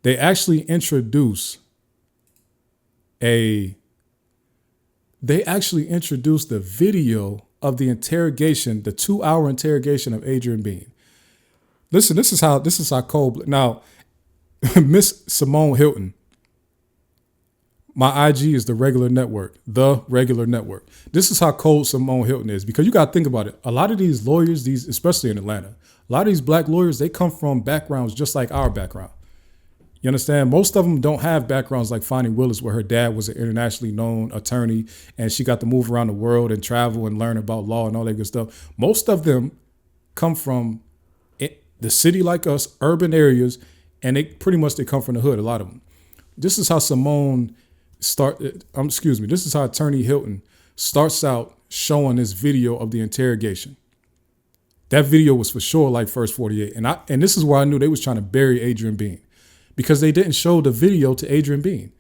they actually introduce the video of the interrogation, the 2-hour interrogation of Adrian Bean. Listen, this is how cold. Now, Miss Simone Hilton, my IG is the regular network. This is how cold Simone Hilton is, because you got to think about it. A lot of these lawyers, especially in Atlanta, a lot of these black lawyers, they come from backgrounds just like our background. You understand? Most of them don't have backgrounds like Fonnie Willis, where her dad was an internationally known attorney and she got to move around the world and travel and learn about law and all that good stuff. Most of them come from the city like us, urban areas, and they come from the hood, a lot of them. This is how this is how Attorney Hilton starts out showing this video of the interrogation. That video was for sure like First 48. And this is where I knew they was trying to bury Adrian Bean, because they didn't show the video to Adrian Bean.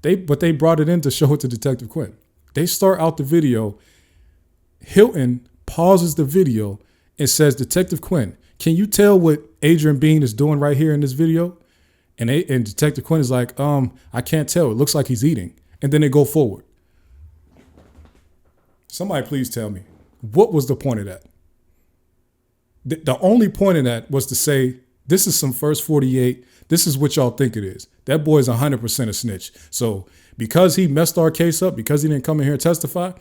But they brought it in to show it to Detective Quinn. They start out the video. Hilton pauses the video and says, Detective Quinn, can you tell what Adrian Bean is doing right here in this video? And Detective Quinn is like, I can't tell. It looks like he's eating. And then they go forward. Somebody please tell me, what was the point of that? The only point of that was to say, this is some First 48. This is what y'all think it is. That boy is 100% a snitch. So because he messed our case up, because he didn't come in here and testify,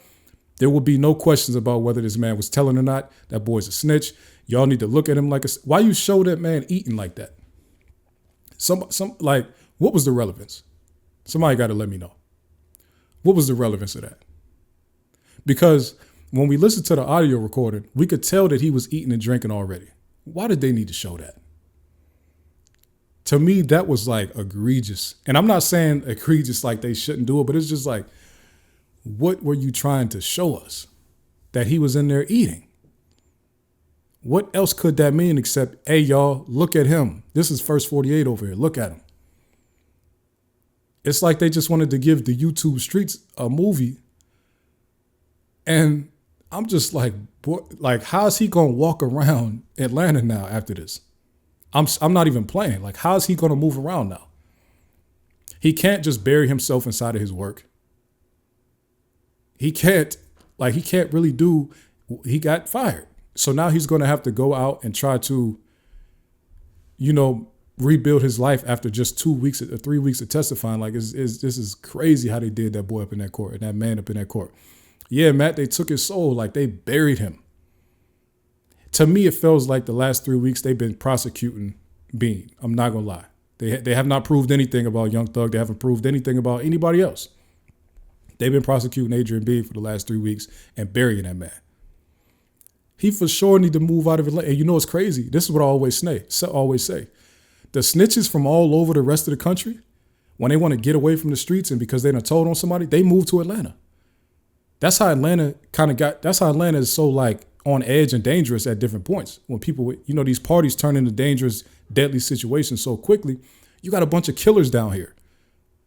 there will be no questions about whether this man was telling or not. That boy's a snitch. Y'all need to look at him like why you show that man eating like that? What was the relevance? Somebody got to let me know. What was the relevance of that? Because when we listened to the audio recording, we could tell that he was eating and drinking already. Why did they need to show that? To me, that was like egregious. And I'm not saying egregious like they shouldn't do it, but it's just like, what were you trying to show us? That he was in there eating? What else could that mean except, hey, y'all, look at him. This is First 48 over here. Look at him. It's like they just wanted to give the YouTube streets a movie. And I'm just like, boy, like, how's he going to walk around Atlanta now after this? I'm not even playing. Like, how's he going to move around now? He can't just bury himself inside of his work. He can't really do, he got fired. So now he's going to have to go out and try to, rebuild his life after just 2 weeks or 3 weeks of testifying. Like, this is crazy how they did that boy up in that court and that man up in that court. Yeah, Matt, they took his soul. Like, they buried him. To me, it feels like the last 3 weeks they've been prosecuting Bean. I'm not going to lie. They have not proved anything about Young Thug. They haven't proved anything about anybody else. They've been prosecuting Adrian Bean for the last 3 weeks and burying that man. He for sure need to move out of Atlanta. And you know what's crazy? This is what I always say. The snitches from all over the rest of the country, when they want to get away from the streets and because they done told on somebody, they move to Atlanta. That's how Atlanta is so like on edge and dangerous at different points. When people, these parties turn into dangerous, deadly situations so quickly, you got a bunch of killers down here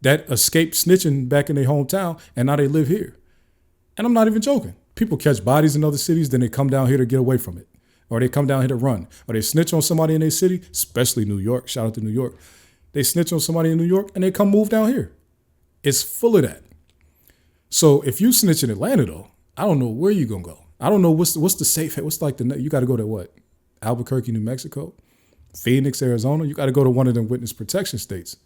that escaped snitching back in their hometown and now they live here. And I'm not even joking. People catch bodies in other cities, then they come down here to get away from it. Or they come down here to run. Or they snitch on somebody in their city, especially New York. Shout out to New York. They snitch on somebody in New York and they come move down here. It's full of that. So if you snitch in Atlanta though, I don't know where you're going to go. I don't know what's the safe, you got to go to what? Albuquerque, New Mexico? Phoenix, Arizona? You got to go to one of them witness protection states.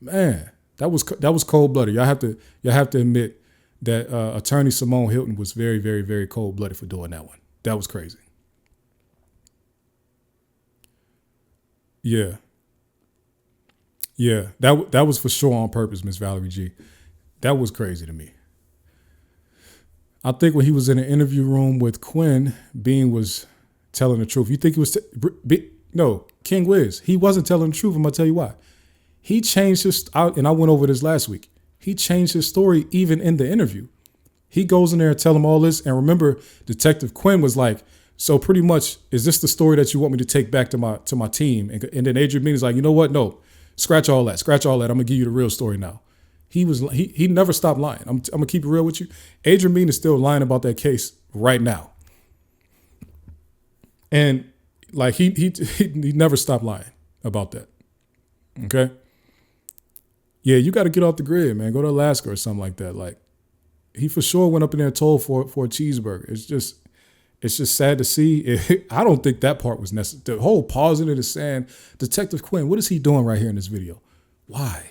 Man, that was cold-blooded. Y'all have to admit that Attorney Simone Hilton was very, very, very cold-blooded for doing that one. That was crazy. Yeah. Yeah, that was for sure on purpose, Miss Valerie G. That was crazy to me. I think when he was in an interview room with Quinn, Bean was telling the truth. You think he was? No, King Wiz. He wasn't telling the truth. I'm going to tell you why. He changed his, and I went over this last week. He changed his story even in the interview. He goes in there and tell him all this. And remember, Detective Quinn was like, so pretty much, is this the story that you want me to take back to my team? And then Adrian Bean is like, you know what? No, scratch all that. I'm going to give you the real story now. He never stopped lying. I'm going to keep it real with you. Adrian Bean is still lying about that case right now. And like he never stopped lying about that. Okay. Yeah, you got to get off the grid, man. Go to Alaska or something like that. Like, he for sure went up in there and told for a cheeseburger. It's just sad to see. I don't think that part was necessary. The whole pausing it is saying, Detective Quinn, what is he doing right here in this video? Why?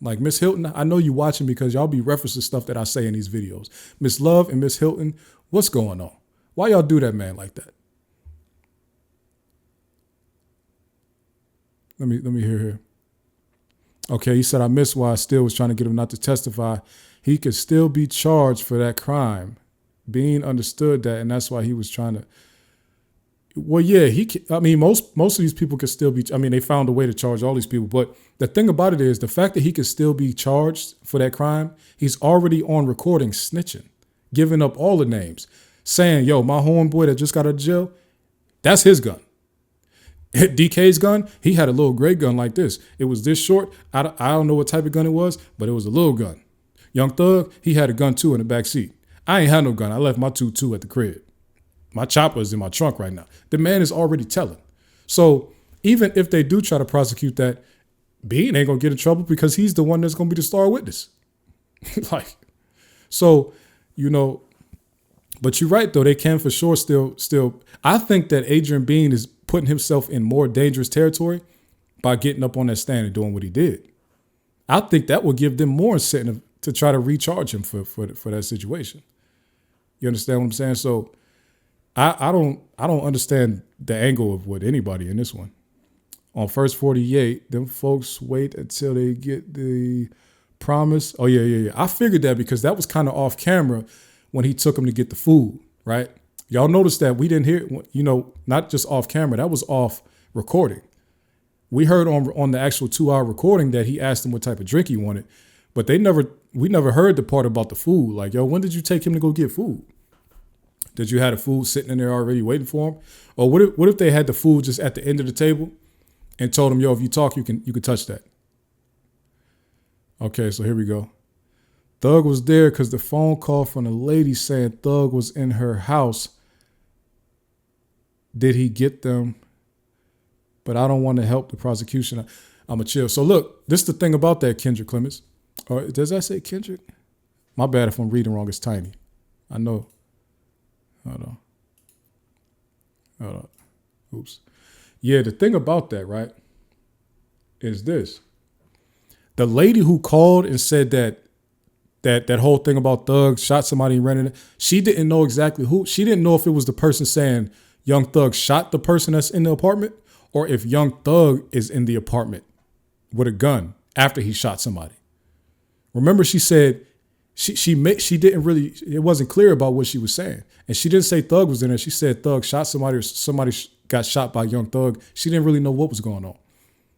Like, Miss Hilton, I know you watching because y'all be referencing stuff that I say in these videos. Miss Love and Miss Hilton, what's going on? Why y'all do that man like that? Let me hear here. Okay, he said, I missed why I still was trying to get him not to testify. He could still be charged for that crime. Bean understood that, and that's why he was trying to. Well, yeah, most of these people could still be. I mean, they found a way to charge all these people. But the thing about it is the fact that he could still be charged for that crime. He's already on recording snitching, giving up all the names, saying, "Yo, my homeboy that just got out of jail, that's his gun." DK's gun, he had a little gray gun like this. It was this short. I don't know what type of gun it was, but it was a little gun. Young Thug, he had a gun too in the back seat. I ain't had no gun. I left my 2.2 at the crib. My chopper is in my trunk right now. The man is already telling. So even if they do try to prosecute that, Bean ain't gonna get in trouble because he's the one that's gonna be the star witness. Like, so, but you're right though. They can for sure still. I think that Adrian Bean is putting himself in more dangerous territory by getting up on that stand and doing what he did. I think that will give them more incentive to try to recharge him for that situation. You understand what I'm saying? So I don't understand the angle of what anybody in this one. On first 48, them folks wait until they get the promise. Oh yeah. I figured that because that was kind of off camera when he took him to get the food, right? Y'all noticed that we didn't hear, not just off camera, that was off recording. We heard on the actual 2-hour recording that he asked him what type of drink he wanted, but we never heard the part about the food. Like, yo, when did you take him to go get food? Did you have the food sitting in there already waiting for him? Or what if they had the food just at the end of the table and told him, yo, if you talk, you can touch that. Okay, so here we go. Thug was there because the phone call from the lady saying Thug was in her house. Did he get them? But I don't want to help the prosecution. I'm a chill. So look, this is the thing about that, Kendrick Clemens. Or does that say Kendrick? My bad if I'm reading wrong. It's tiny. I know. Hold on. Oops. Yeah, the thing about that, right, is this. The lady who called and said that whole thing about Thug shot somebody and ran in, she didn't know exactly who. She didn't know if it was the person saying Young Thug shot the person that's in the apartment or if Young Thug is in the apartment with a gun after he shot somebody. Remember, she said she didn't really, it wasn't clear about what she was saying. And she didn't say Thug was in there. She said Thug shot somebody or somebody got shot by Young Thug. She didn't really know what was going on.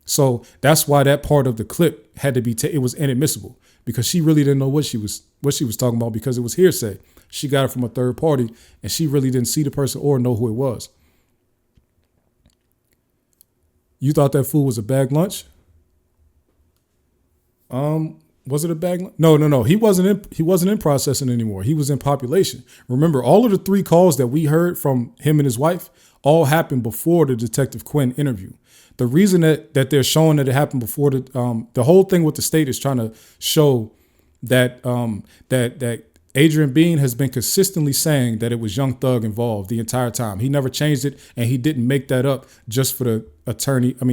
So that's why that part of the clip had to be, it was inadmissible because she really didn't know what she was talking about because it was hearsay. She got it from a third party and she really didn't see the person or know who it was. You thought that food was a bag lunch? Was it a bag lunch? No. He wasn't in processing anymore. He was in population. Remember, all of the 3 calls that we heard from him and his wife all happened before the Detective Quinn interview. The reason that they're showing that it happened before the whole thing with the state is trying to show that that Adrian Bean has been consistently saying that it was Young Thug involved the entire time. He never changed it, and he didn't make that up just for the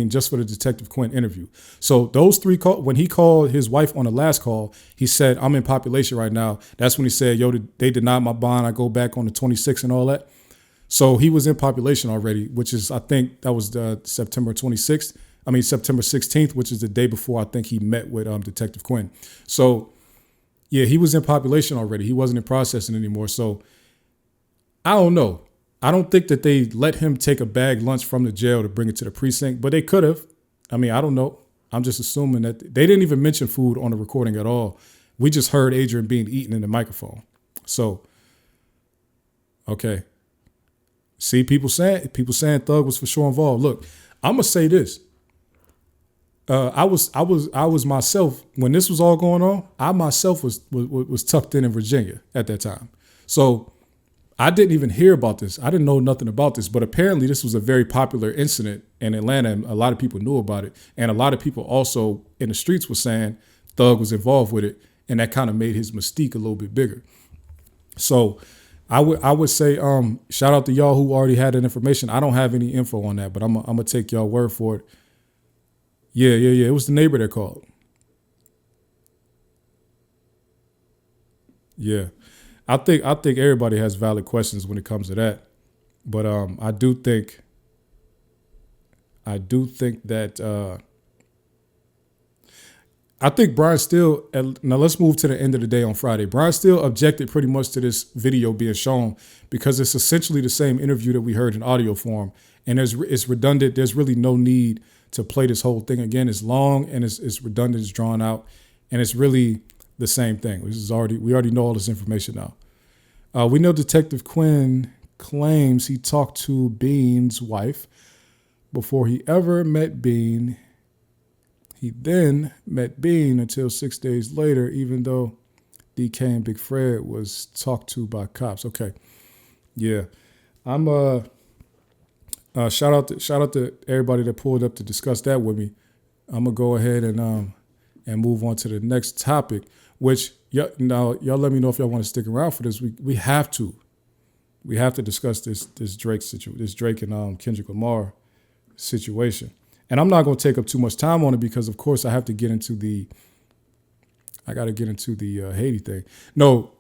just for the Detective Quinn interview. So those 3 calls, when he called his wife on the last call, he said, I'm in population right now. That's when he said, yo, they denied my bond. I go back on the 26th and all that. So he was in population already, which is, I think that was September 16th, which is the day before I think he met with Detective Quinn. So yeah, he was in population already. He wasn't in processing anymore. So I don't know. I don't think that they let him take a bag lunch from the jail to bring it to the precinct, but they could have. I mean, I don't know. I'm just assuming that they didn't even mention food on the recording at all. We just heard Adrian Bean eating in the microphone. So, okay. See, people saying Thug was for sure involved. Look, I'm gonna say this. I was myself when this was all going on. I myself was tucked in Virginia at that time. So I didn't even hear about this. I didn't know nothing about this, but apparently this was a very popular incident in Atlanta, and a lot of people knew about it. And a lot of people also in the streets were saying Thug was involved with it, and that kind of made his mystique a little bit bigger. So I would say shout out to y'all who already had that information. I don't have any info on that, but I'm gonna take y'all word for it. Yeah. It was the neighbor that called. Yeah. I think everybody has valid questions when it comes to that. But I do think that I think Brian Steele, now let's move to the end of the day on Friday. Brian Steele objected pretty much to this video being shown because it's essentially the same interview that we heard in audio form. And it's redundant. There's really no need to play this whole thing again. It's long and it's redundant, it's drawn out, and it's really the same thing. We already know all this information now. We know Detective Quinn claims he talked to Bean's wife before he ever met Bean. He then met Bean until 6 days later, even though DK and Big Fred was talked to by cops. Okay, yeah, I'm shout out to everybody that pulled up to discuss that with me. I'm gonna go ahead and move on to the next topic, which y'all let me know if y'all want to stick around for this. We have to discuss this Drake and Kendrick Lamar situation. And I'm not going to take up too much time on it because, of course, I got to get into the Haiti thing. No,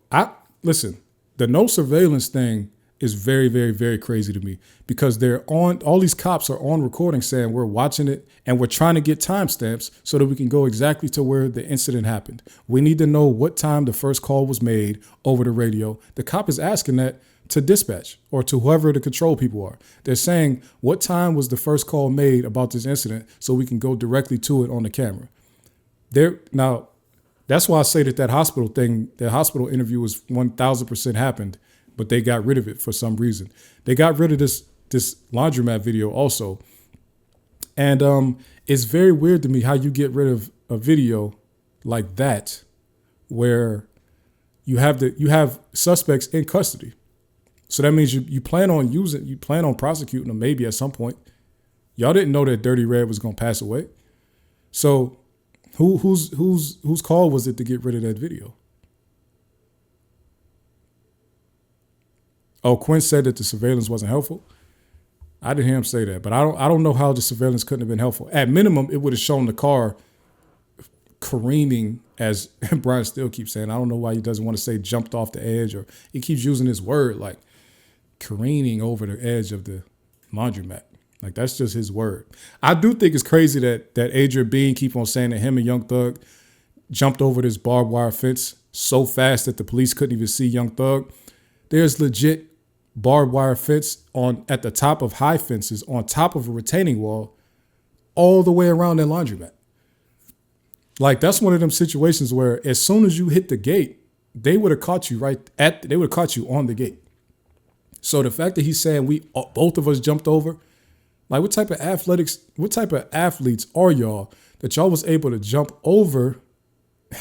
listen, the no surveillance thing is very, very, very crazy to me because all these cops are on recording saying we're watching it and we're trying to get timestamps so that we can go exactly to where the incident happened. We need to know what time the first call was made over the radio. The cop is asking that to dispatch or to whoever the control people are. They're saying, what time was the first call made about this incident so we can go directly to it on the camera. Now, that's why I say that hospital interview was 1,000% happened, but they got rid of it for some reason. They got rid of this laundromat video also. And it's very weird to me how you get rid of a video like that where you have suspects in custody. So that means you plan on prosecuting them maybe at some point. Y'all didn't know that Dirty Red was gonna pass away. So whose call was it to get rid of that video? Oh, Quinn said that the surveillance wasn't helpful. I didn't hear him say that, but I don't know how the surveillance couldn't have been helpful. At minimum, it would have shown the car careening, as Brian Steele keeps saying. I don't know why he doesn't want to say jumped off the edge, or he keeps using this word like careening over the edge of the laundromat. Like, that's just his word. I do think it's crazy that Adrian Bean keep on saying that him and Young Thug jumped over this barbed wire fence so fast that the police couldn't even see Young Thug. There's legit barbed wire fence at the top of high fences on top of a retaining wall all the way around that laundromat. Like, that's one of them situations where as soon as you hit the gate, they would have caught you they would have caught you on the gate. So the fact that he's saying both of us jumped over, like, what type of athletes are y'all that y'all was able to jump over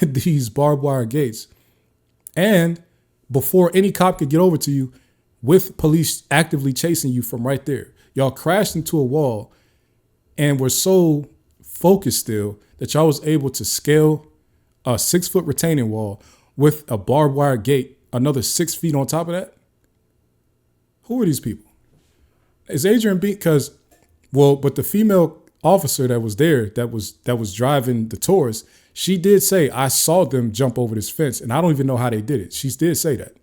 these barbed wire gates and before any cop could get over to you with police actively chasing you from right there? Y'all crashed into a wall and were so focused still that y'all was able to scale a 6-foot retaining wall with a barbed wire gate, another 6 feet on top of that. Who are these people? Is Adrian B? But the female officer that was there, that was driving the tourists, she did say, I saw them jump over this fence, and I don't even know how they did it. She did say that.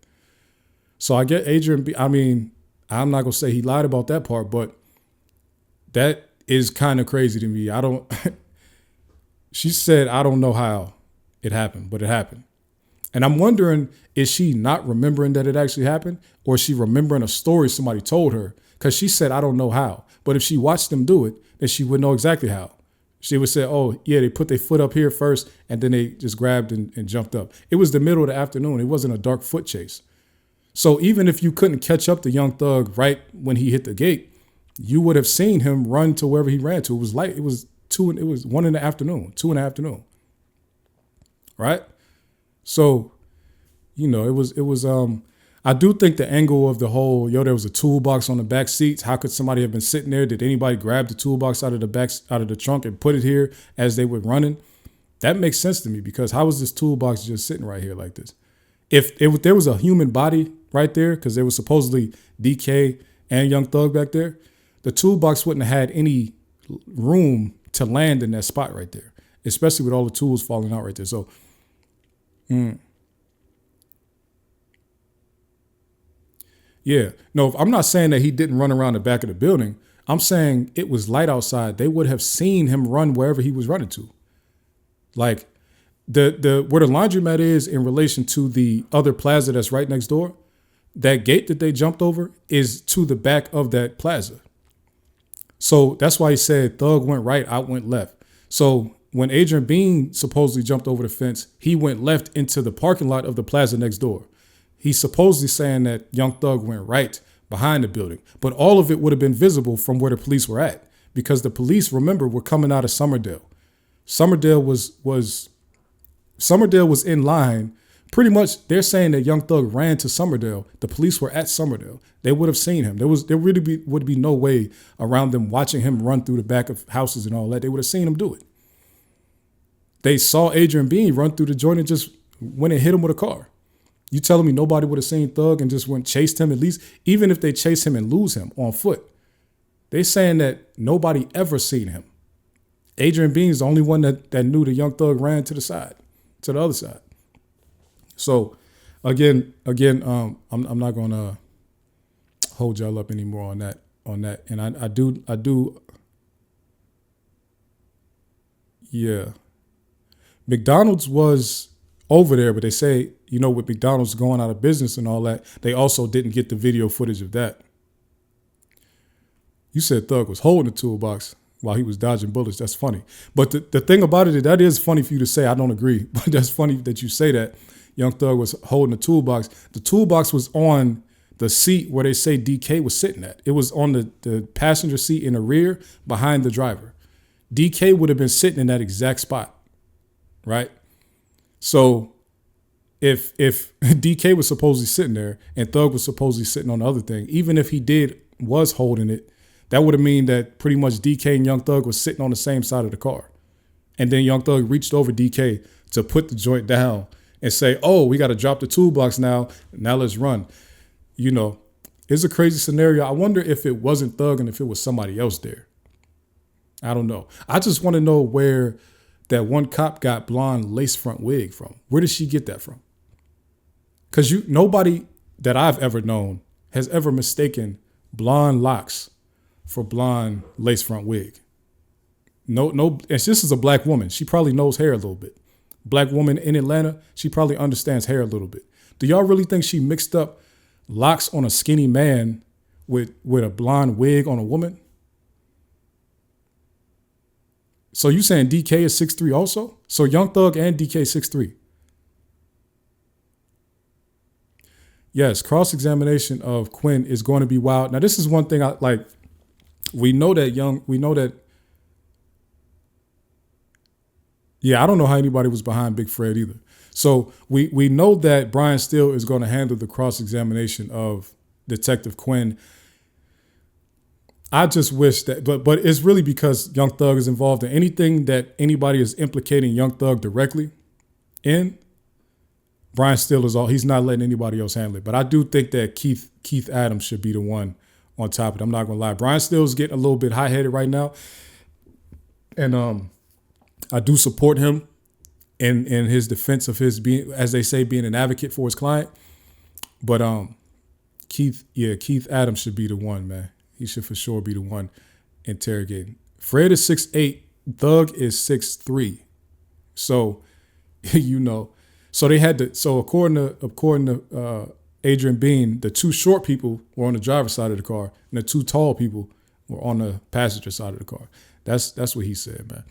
So I get Adrian B. I mean, I'm not gonna say he lied about that part, but that is kind of crazy to me. She said, I don't know how it happened, but it happened. And I'm wondering, is she not remembering that it actually happened? Or is she remembering a story somebody told her? Because she said, I don't know how. But if she watched them do it, then she would know exactly how. She would say, oh, yeah, they put their foot up here first, and then they just grabbed and jumped up. It was the middle of the afternoon. It wasn't a dark foot chase. So even if you couldn't catch up to Young Thug right when he hit the gate, you would have seen him run to wherever he ran to. It was light. It was 1 in the afternoon, 2 in the afternoon. Right? So, it was I do think the angle of the whole, there was a toolbox on the back seats. How could somebody have been sitting there? Did anybody grab the toolbox out of the trunk and put it here as they were running? That makes sense to me, because how was this toolbox just sitting right here like this? If there was a human body right there, because there was supposedly DK and Young Thug back there, the toolbox wouldn't have had any room to land in that spot right there, especially with all the tools falling out right there. So, yeah, no, I'm not saying that he didn't run around the back of the building. I'm saying it was light outside. They would have seen him run wherever he was running to. Like the where the laundromat is in relation to the other plaza that's right next door, that gate that they jumped over is to the back of that plaza. So that's why he said Thug went right, I went left. So when Adrian Bean supposedly jumped over the fence, he went left into the parking lot of the plaza next door. He's supposedly saying that Young Thug went right behind the building, but all of it would have been visible from where the police were at, because the police, remember, were coming out of Summerdale. Summerdale was in line. Pretty much, they're saying that Young Thug ran to Summerdale. The police were at Summerdale. They would have seen him. There would be no way around them watching him run through the back of houses and all that. They would have seen him do it. They saw Adrian Bean run through the joint and just went and hit him with a car. You telling me nobody would have seen Thug and just went chased him, at least, even if they chase him and lose him on foot? They saying that nobody ever seen him. Adrian Bean is the only one that knew the Young Thug ran to the other side. So again, I'm not gonna hold y'all up anymore on that. And I do. Yeah. McDonald's was over there, but they say, with McDonald's going out of business and all that, they also didn't get the video footage of that. You said Thug was holding the toolbox while he was dodging bullets. That's funny. But the thing about it, that is funny for you to say. I don't agree, but that's funny that you say that. Young Thug was holding the toolbox. The toolbox was on the seat where they say DK was sitting at. It was on the passenger seat in the rear behind the driver. DK would have been sitting in that exact spot, right? So if DK was supposedly sitting there and Thug was supposedly sitting on the other thing, even if he was holding it, that would have mean that pretty much DK and Young Thug was sitting on the same side of the car. And then Young Thug reached over DK to put the joint down and say, oh, we got to drop the toolbox now. Now let's run. It's a crazy scenario. I wonder if it wasn't Thug and if it was somebody else there. I don't know. I just want to know where that one cop got blonde lace front wig from. Where did she get that from? Because nobody that I've ever known has ever mistaken blonde locks for blonde lace front wig. No, and this is a black woman. She probably knows hair a little bit. Black woman in Atlanta, she probably understands hair a little bit. Do y'all really think she mixed up locks on a skinny man with a blonde wig on a woman? So you saying DK is 6'3" also? So Young Thug and DK 6'3". Yes, cross-examination of Quinn is going to be wild. Now, this is one thing I like. We know that. Yeah, I don't know how anybody was behind Big Fred either. So we know that Brian Steele is going to handle the cross-examination of Detective Quinn. I just wish that, but it's really because Young Thug is involved in anything that anybody is implicating Young Thug directly in. Brian Steele he's not letting anybody else handle it. But I do think that Keith Adams should be the one on top of it. I'm not gonna lie. Brian Steele's getting a little bit high-headed right now. And I do support him in his defense of his being, as they say, being an advocate for his client. But Keith Adams should be the one, man. He should for sure be the one interrogating. Fred is 6'8", Thug is 6'3". So, so they had to. So according to Adrian Bean, the two short people were on the driver's side of the car, and the two tall people were on the passenger side of the car. That's what he said, man.